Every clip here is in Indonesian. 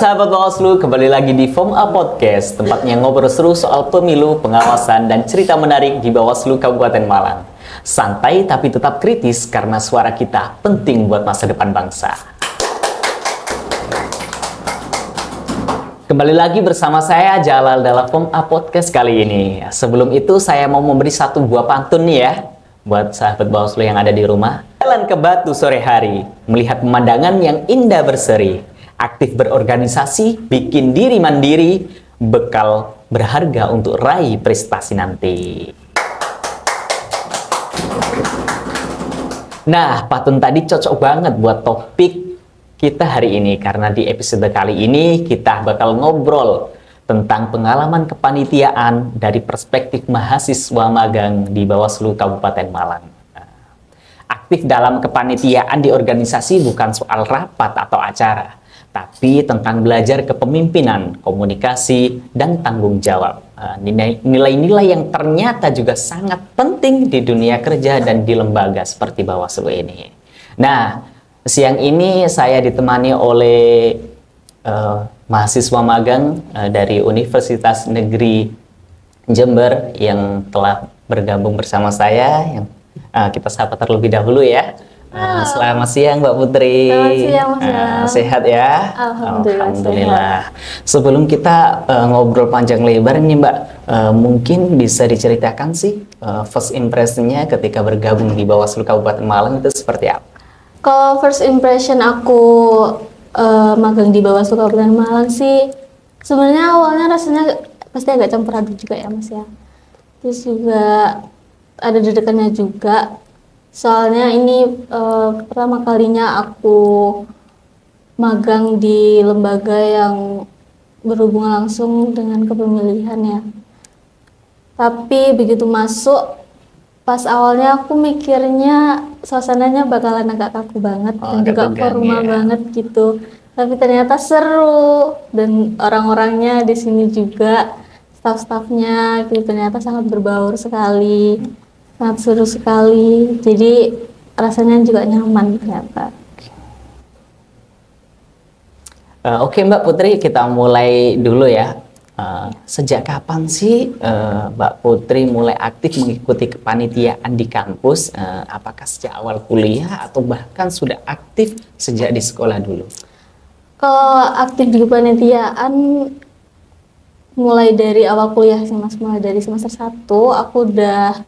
sahabat Bawaslu, kembali lagi di Form A Podcast, tempatnya ngobrol seru soal pemilu, pengawasan, dan cerita menarik di Bawaslu Kabupaten Malang. Santai tapi tetap kritis karena suara kita penting buat masa depan bangsa. Kembali lagi bersama saya Jalal dalam Form A Podcast kali ini. Sebelum itu saya mau memberi satu buah pantun nih ya, buat sahabat Bawaslu yang ada di rumah. Jalan ke Batu sore hari, melihat pemandangan yang indah berseri. Aktif berorganisasi, bikin diri mandiri, bekal berharga untuk raih prestasi nanti. Nah, pantun tadi cocok banget buat topik kita hari ini, karena di episode kali ini kita bakal ngobrol tentang pengalaman kepanitiaan dari perspektif mahasiswa magang di Bawaslu Kabupaten Malang. Aktif dalam kepanitiaan di organisasi bukan soal rapat atau acara, tapi tentang belajar kepemimpinan, komunikasi, dan tanggung jawab. Nilai-nilai yang ternyata juga sangat penting di dunia kerja dan di lembaga seperti Bawaslu ini. Nah, siang ini saya ditemani oleh mahasiswa magang dari Universitas Negeri Jember yang telah bergabung bersama saya. Yang kita sapa terlebih dahulu ya. Selamat siang Mbak Putri. Selamat siang Mas. Sehat ya? Alhamdulillah. Sebelum kita ngobrol panjang lebar nih Mbak, mungkin bisa diceritakan sih first impression-nya ketika bergabung di Bawaslu Kabupaten Malang itu seperti apa? Kalau first impression aku magang di Bawaslu Kabupaten Malang sih, sebenarnya awalnya rasanya pasti agak campur aduk juga ya Mas ya. Terus juga ada deg-degannya juga. Soalnya ini pertama kalinya aku magang di lembaga yang berhubungan langsung dengan kepemilihan ya. Tapi begitu masuk, pas awalnya aku mikirnya suasananya bakalan agak kaku banget dan juga formal banget gitu. Tapi ternyata seru dan orang-orangnya di sini juga, staff-staffnya gitu, ternyata sangat berbaur sekali. Sangat seru sekali, jadi rasanya juga nyaman ternyata. Oke Mbak Putri, kita mulai dulu ya. Sejak kapan sih Mbak Putri mulai aktif mengikuti kepanitiaan di kampus? Apakah sejak awal kuliah atau bahkan sudah aktif sejak di sekolah dulu? Kalau aktif di kepanitiaan mulai dari awal kuliah sih Mas, mulai dari semester 1 aku udah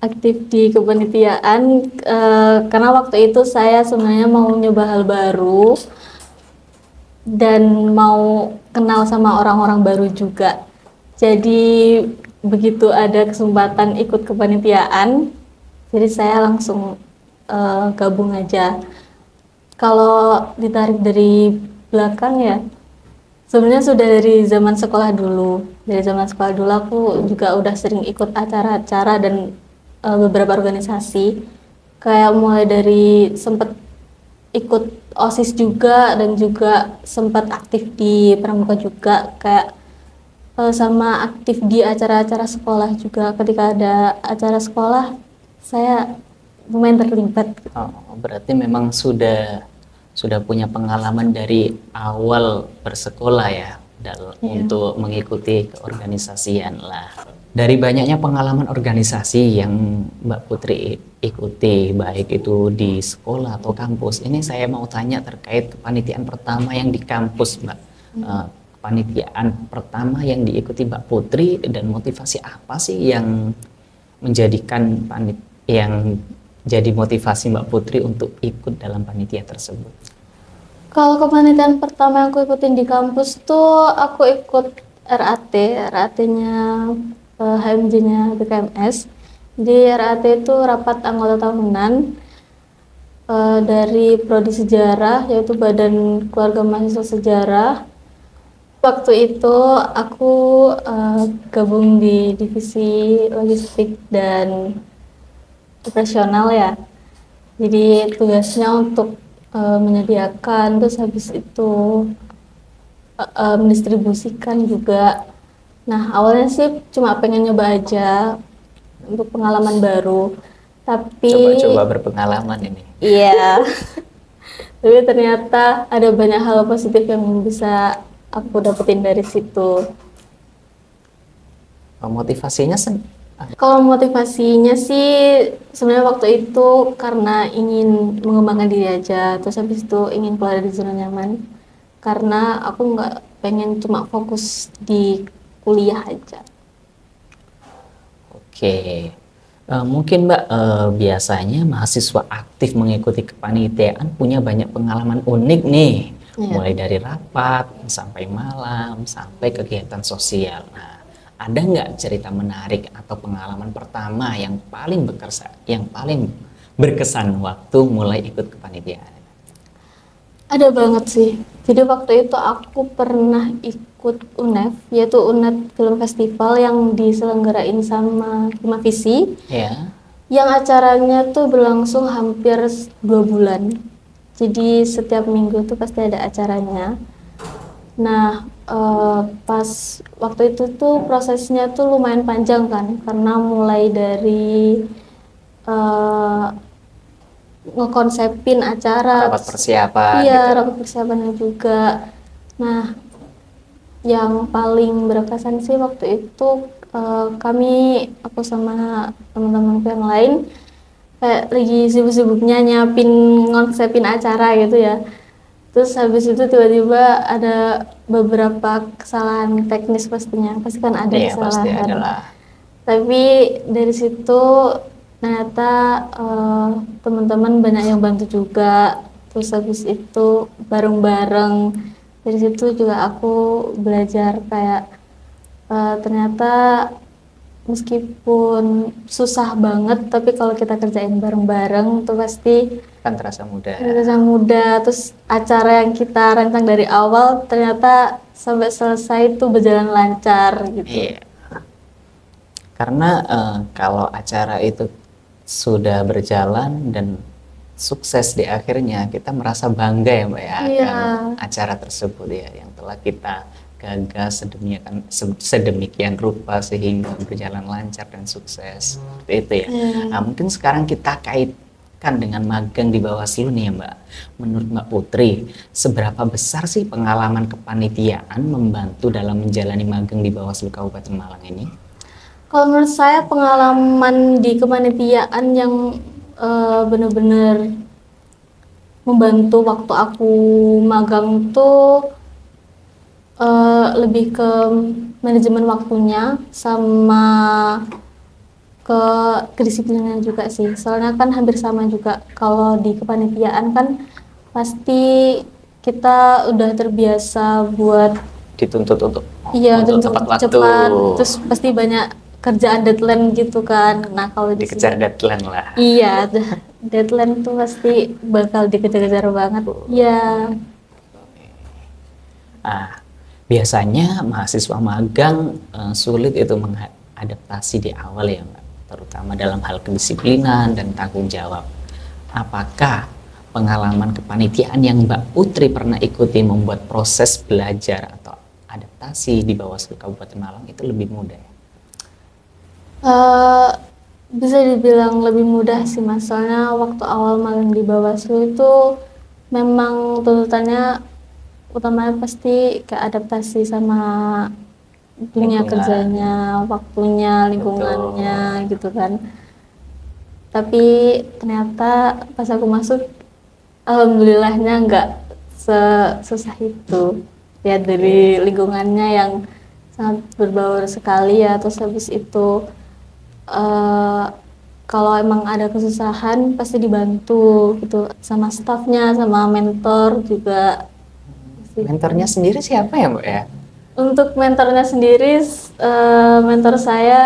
aktif di kepanitiaan karena waktu itu saya sebenarnya mau nyoba hal baru dan mau kenal sama orang-orang baru juga. Jadi begitu ada kesempatan ikut kepanitiaan, jadi saya langsung gabung aja. Kalau ditarik dari belakang ya, sebenarnya sudah dari zaman sekolah dulu. Dari zaman sekolah dulu aku juga udah sering ikut acara-acara dan beberapa organisasi, kayak mulai dari sempat ikut OSIS juga dan juga sempat aktif di pramuka juga, kayak sama aktif di acara-acara sekolah juga. Ketika ada acara sekolah saya lumayan terlibat. Berarti memang sudah punya pengalaman dari awal bersekolah ya untuk mengikuti keorganisasian lah. Dari banyaknya pengalaman organisasi yang Mbak Putri ikuti, baik itu di sekolah atau kampus, ini saya mau tanya terkait kepanitiaan pertama yang di kampus, Mbak. Kepanitiaan pertama yang diikuti Mbak Putri dan motivasi apa sih yang menjadikan yang jadi motivasi Mbak Putri untuk ikut dalam panitia tersebut? Kalau kepanitiaan pertama yang aku ikutin di kampus tuh aku ikut RAT-nya HMJ-nya BKMS. Di RAT itu rapat anggota tahunan dari Prodi Sejarah, yaitu Badan Keluarga Mahasiswa Sejarah. Waktu itu aku gabung di divisi logistik dan operasional ya. Jadi tugasnya untuk menyediakan, terus habis itu mendistribusikan juga. Nah, awalnya sih cuma pengen nyoba aja untuk pengalaman baru. Tapi coba berpengalaman ini. Iya. Tapi ternyata ada banyak hal positif yang bisa aku dapetin dari situ. Motivasinya Kalau motivasinya sih sebenarnya waktu itu karena ingin mengembangkan diri aja, terus habis itu ingin keluar dari zona nyaman. Karena aku nggak pengen cuma fokus di kuliah aja. Oke. Mungkin Mbak, biasanya mahasiswa aktif mengikuti kepanitiaan punya banyak pengalaman unik nih, mulai dari rapat sampai malam sampai kegiatan sosial. Nah, ada nggak cerita menarik atau pengalaman pertama yang paling berkesan waktu mulai ikut kepanitiaan? Ada banget sih. Jadi waktu itu aku pernah ikut UNEF, yaitu UNED Film Festival yang diselenggarain sama Himavisi. Ya. Yang acaranya tuh berlangsung hampir 2 bulan. Jadi setiap minggu tuh pasti ada acaranya. Nah, pas waktu itu tuh prosesnya tuh lumayan panjang kan, karena mulai dari ngekonsepin acara, Rapat persiapan iya gitu. rapat persiapannya juga. Nah, yang paling berkesan sih waktu itu aku sama teman-temanku yang lain kayak lagi sibuk-sibuknya nyiapin ngonsepin acara gitu ya. Terus habis itu tiba-tiba ada beberapa kesalahan teknis pastinya, pasti kan ada Iya, pasti kesalahan. adalah. Tapi dari situ ternyata teman-teman banyak yang bantu juga. Terus habis itu bareng-bareng dari situ juga aku belajar kayak ternyata meskipun susah banget, tapi kalau kita kerjain bareng-bareng tuh pasti Kan terasa mudah. terasa mudah. Terus acara yang kita rancang dari awal ternyata sampai selesai tuh berjalan lancar gitu. Iya. Karena kalau acara itu sudah berjalan dan sukses di akhirnya, kita merasa bangga ya Mbak ya akan acara tersebut ya yang telah kita gagas sedemikian rupa sehingga berjalan lancar dan sukses. Seperti itu ya. Nah, mungkin sekarang kita kaitkan dengan magang di Bawaslu nih ya Mbak. Menurut Mbak Putri, seberapa besar sih pengalaman kepanitiaan membantu dalam menjalani magang di Bawaslu Kabupaten Malang ini? Kalau menurut saya pengalaman di kepanitiaan yang benar-benar membantu waktu aku magang tuh lebih ke manajemen waktunya sama ke kedisiplinan juga sih. Soalnya kan hampir sama juga kalau di kepanitiaan kan pasti kita udah terbiasa buat dituntut untuk tepat waktu. Terus pasti banyak kerjaan deadline gitu kan. Nah, kalau dikejar deadline lah. Iya, deadline tuh pasti bakal dikejar-kejar banget. Iya. Biasanya mahasiswa magang sulit itu mengadaptasi di awal ya Mbak, terutama dalam hal kedisiplinan dan tanggung jawab. Apakah pengalaman kepanitiaan yang Mbak Putri pernah ikuti membuat proses belajar atau adaptasi di Bawaslu Kabupaten Malang itu lebih mudah ya? Bisa dibilang lebih mudah sih Mas, soalnya waktu awal magang di Bawaslu itu memang tuntutannya utamanya pasti ke adaptasi sama dunia kerjanya, waktunya, lingkungannya gitu kan. Tapi ternyata pas aku masuk, alhamdulillahnya nggak sesusah itu. Ya dari lingkungannya yang sangat berbaur sekali ya, terus habis itu kalau emang ada kesusahan pasti dibantu gitu sama stafnya, sama mentor juga. Mentornya sendiri siapa ya Mbak ya? Untuk mentornya sendiri, mentor saya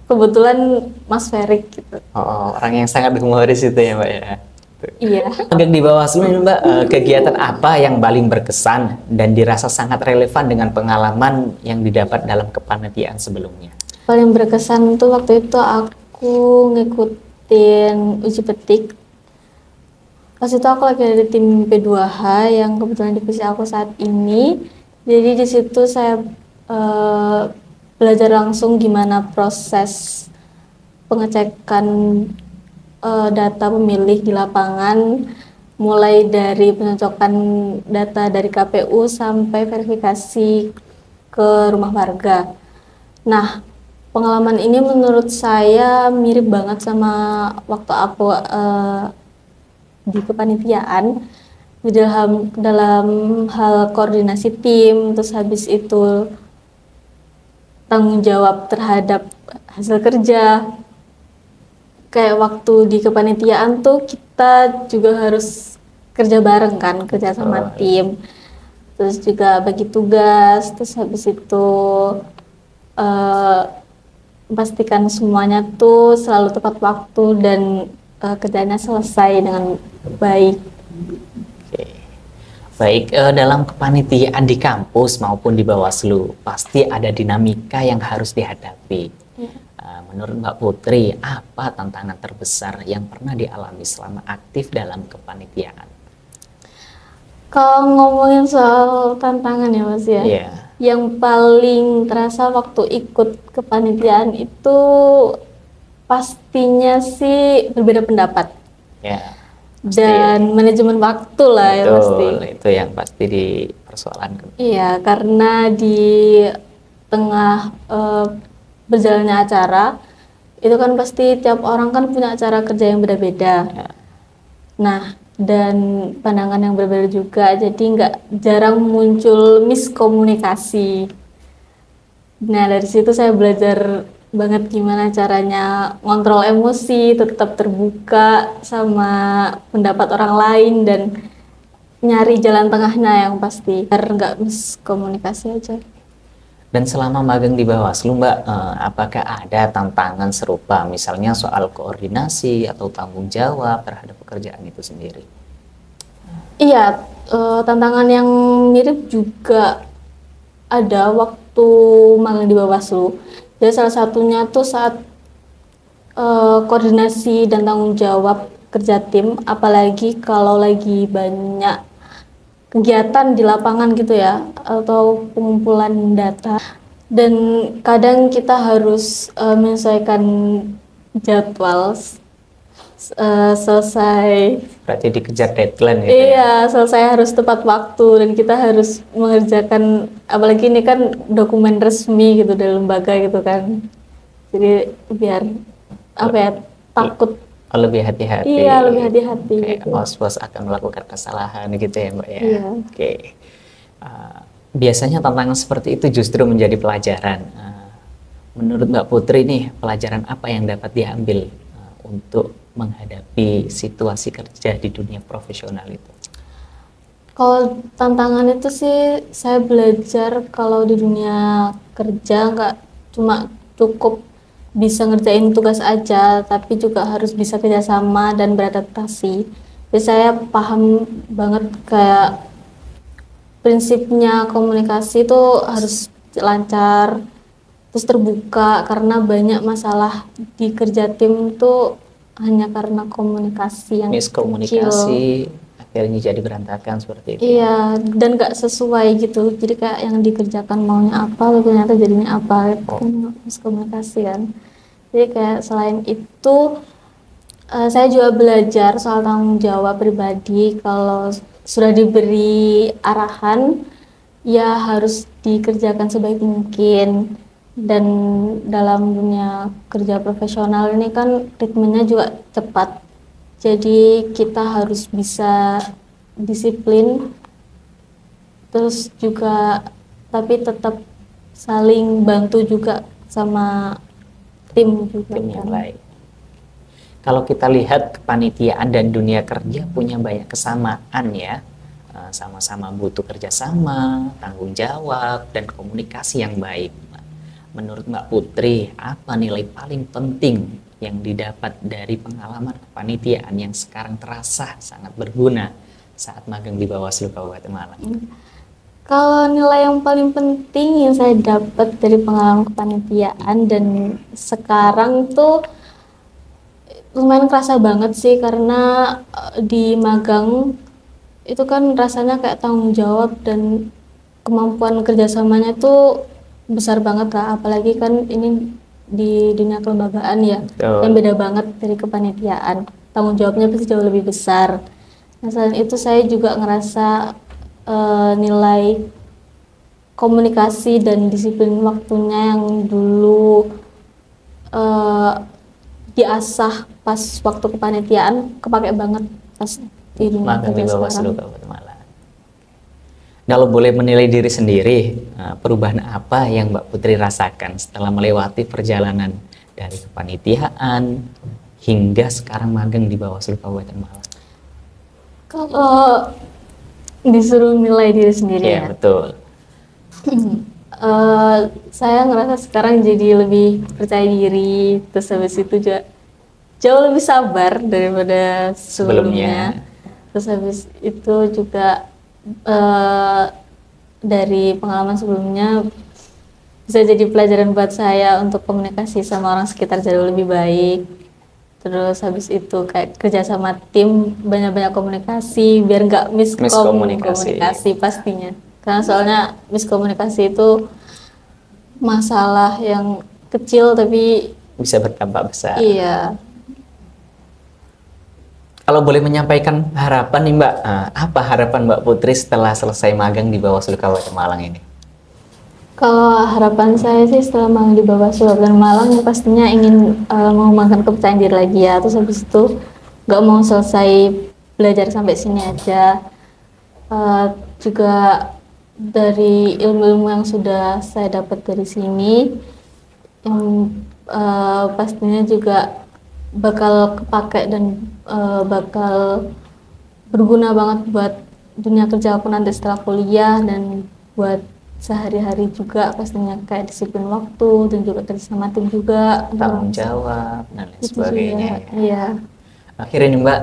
kebetulan Mas Ferik gitu. Oh, orang yang sangat humoris itu ya Mbak ya? Iya. Magang di Bawaslu ini Mbak, kegiatan apa yang paling berkesan dan dirasa sangat relevan dengan pengalaman yang didapat dalam kepanitiaan sebelumnya? Paling berkesan tuh waktu itu aku ngikutin uji petik. Pas itu aku lagi ada di tim P2H yang kebetulan divisi aku saat ini. Jadi di situ saya belajar langsung gimana proses pengecekan data pemilih di lapangan. mulai dari pencocokan data dari KPU sampai verifikasi ke rumah warga. Nah, pengalaman ini menurut saya mirip banget sama waktu aku di kepanitiaan di dalam hal koordinasi tim, terus habis itu tanggung jawab terhadap hasil kerja. Kayak waktu di kepanitiaan tuh kita juga harus kerja bareng kan, kerja sama tim, terus juga bagi tugas, terus habis itu pastikan semuanya tuh selalu tepat waktu dan kerjanya selesai dengan baik. Oke. Baik, dalam kepanitiaan di kampus maupun di Bawaslu pasti ada dinamika yang harus dihadapi. Menurut Mbak Putri, apa tantangan terbesar yang pernah dialami selama aktif dalam kepanitiaan? Kalau ngomongin soal tantangan ya Mas ya, yang paling terasa waktu ikut kepanitiaan itu pastinya sih berbeda pendapat. Ya. Dan manajemen waktu lah. Betul, ya pasti. Itu yang pasti di persoalan. Iya, karena di tengah berjalannya acara itu kan pasti tiap orang kan punya cara kerja yang beda-beda. Ya. Nah, dan pandangan yang berbeda juga, jadi nggak jarang muncul miskomunikasi. Nah, dari situ saya belajar banget gimana caranya ngontrol emosi, tetap terbuka sama pendapat orang lain dan nyari jalan tengahnya yang pasti biar nggak miskomunikasi aja. Dan selama magang di Bawaslu, Mbak, apakah ada tantangan serupa, misalnya soal koordinasi atau tanggung jawab terhadap pekerjaan itu sendiri? Iya, tantangan yang mirip juga ada waktu magang di Bawaslu. Jadi salah satunya tuh saat koordinasi dan tanggung jawab kerja tim, apalagi kalau lagi banyak kegiatan di lapangan gitu ya, atau pengumpulan data, dan kadang kita harus menyesuaikan jadwal selesai. Berarti dikejar deadline gitu. Iya, selesai harus tepat waktu dan kita harus mengerjakan, apalagi ini kan dokumen resmi gitu dari lembaga gitu kan. Jadi biar apa ya, takut. Lebih hati-hati. Iya, lebih hati-hati. Gitu. Was-was akan melakukan kesalahan gitu ya Mbak ya. Iya. Oke. Biasanya tantangan seperti itu justru menjadi pelajaran. Menurut Mbak Putri nih, pelajaran apa yang dapat diambil untuk menghadapi situasi kerja di dunia profesional itu? Kalau tantangan itu sih saya belajar kalau di dunia kerja nggak cuma cukup bisa ngerjain tugas aja, tapi juga harus bisa kerjasama dan beradaptasi. Jadi saya paham banget kayak prinsipnya komunikasi itu harus lancar, terus terbuka, karena banyak masalah di kerja tim tuh hanya karena komunikasi yang miskomunikasi kecil. Akhirnya jadi berantakan seperti itu. Iya, dan nggak sesuai gitu. Jadi kayak yang dikerjakan maunya apa, lalu ternyata jadinya apa, itu kan miskomunikasi kan. Jadi kayak selain itu, saya juga belajar soal tanggung jawab pribadi. Kalau sudah diberi arahan, ya harus dikerjakan sebaik mungkin. Dan dalam dunia kerja profesional ini kan ritmenya juga cepat. Jadi kita harus bisa disiplin, terus juga tapi tetap saling bantu juga sama tim juga. Tim yang lain. Kalau kita lihat kepanitiaan dan dunia kerja punya banyak kesamaan ya, sama-sama butuh kerjasama, tanggung jawab, dan komunikasi yang baik. Menurut Mbak Putri, apa nilai paling penting yang didapat dari pengalaman kepanitiaan yang sekarang terasa sangat berguna saat magang di Bawaslu Kabupaten Malang? Kalau nilai yang paling penting yang saya dapat dari pengalaman kepanitiaan dan sekarang tuh lumayan kerasa banget sih, karena di magang itu kan rasanya kayak tanggung jawab dan kemampuan kerjasamanya tuh besar banget lah, apalagi kan ini di dunia kelembagaan ya, yang beda banget dari kepanitiaan. Tanggung jawabnya pasti jauh lebih besar. Nah, selain itu saya juga ngerasa nilai komunikasi dan disiplin waktunya yang dulu diasah pas waktu kepanitiaan kepake banget pas ini magang di kerja Bawaslu sekarang. Kabupaten Malang. Kalau boleh menilai diri sendiri, perubahan apa yang Mbak Putri rasakan setelah melewati perjalanan dari kepanitiaan hingga sekarang magang di Bawaslu Kabupaten Malang? Kalau disuruh nilai diri sendiri Iya, ya, betul. saya ngerasa sekarang jadi lebih percaya diri, terus habis itu juga jauh lebih sabar daripada sebelumnya. Terus habis itu juga dari pengalaman sebelumnya bisa jadi pelajaran buat saya untuk komunikasi sama orang sekitar jauh lebih baik. Terus habis itu kayak kerja sama tim, banyak-banyak komunikasi biar nggak miskomunikasi pastinya. Karena soalnya miskomunikasi itu masalah yang kecil tapi Bisa berdampak besar. iya. Kalau boleh menyampaikan harapan nih Mbak, apa harapan Mbak Putri setelah selesai magang di Bawaslu Kabupaten Malang ini? Kalau harapan saya sih setelah magang di Bawaslu Kabupaten Malang ya pastinya ingin mengembangkan kepercayaan diri lagi ya. Terus habis itu nggak mau selesai belajar sampai sini aja. Juga dari ilmu-ilmu yang sudah saya dapat dari sini, yang pastinya juga bakal kepake dan bakal berguna banget buat dunia kerja aku nanti setelah kuliah dan buat sehari-hari juga pastinya kayak disiplin waktu dan juga kerja sama tim juga, Tanggung jawab dan lain sebagainya. Iya. Akhirnya nih Mbak,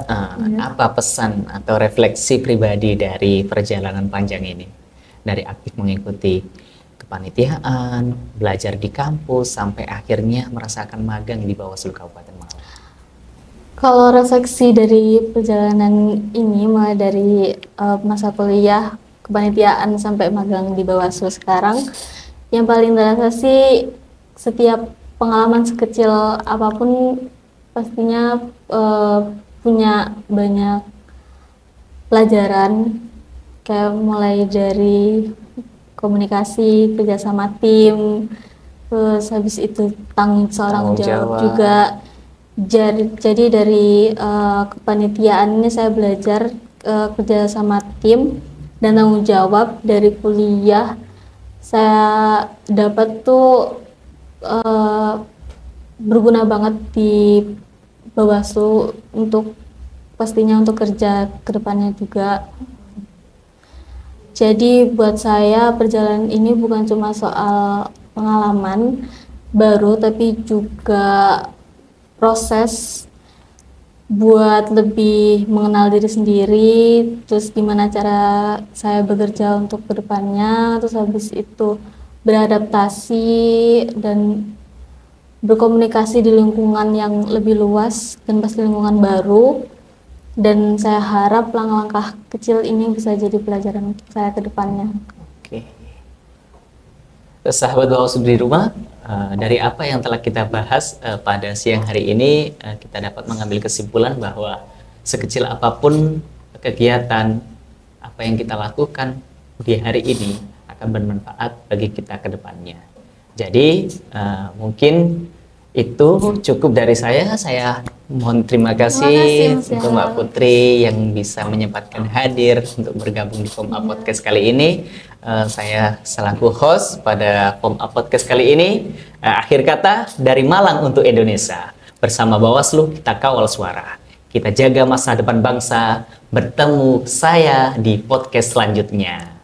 apa pesan atau refleksi pribadi dari perjalanan panjang ini? Dari aktif mengikuti kepanitiaan, belajar di kampus, sampai akhirnya merasakan magang di Bawaslu Kabupaten Malang. Kalau refleksi dari perjalanan ini mulai dari masa kuliah, kepanitiaan sampai magang di Bawaslu sekarang, yang paling terasa sih setiap pengalaman sekecil apapun pastinya punya banyak pelajaran, kayak mulai dari komunikasi, kerjasama tim, terus habis itu tanggung jawab juga. Jadi dari kepanitiaan ini saya belajar kerja sama tim dan tanggung jawab. Dari kuliah saya dapat tuh berguna banget di Bawaslu untuk pastinya untuk kerja kedepannya juga. Jadi buat saya perjalanan ini bukan cuma soal pengalaman baru tapi juga proses buat lebih mengenal diri sendiri, terus gimana cara saya bekerja untuk kedepannya, terus habis itu beradaptasi dan berkomunikasi di lingkungan yang lebih luas dan pasti lingkungan baru. Dan saya harap langkah-langkah kecil ini bisa jadi pelajaran saya ke depannya. Oke. Sahabat Bawaslu di rumah, dari apa yang telah kita bahas pada siang hari ini, kita dapat mengambil kesimpulan bahwa sekecil apapun kegiatan, apa yang kita lakukan di hari ini akan bermanfaat bagi kita ke depannya. Jadi mungkin itu cukup dari saya. Saya mohon terima kasih untuk Mbak Putri yang bisa menyempatkan hadir untuk bergabung di POM A Podcast kali ini. Saya selaku host pada POM A Podcast kali ini. Akhir kata dari Malang untuk Indonesia. Bersama Bawaslu kita kawal suara. Kita jaga masa depan bangsa. Bertemu saya di podcast selanjutnya.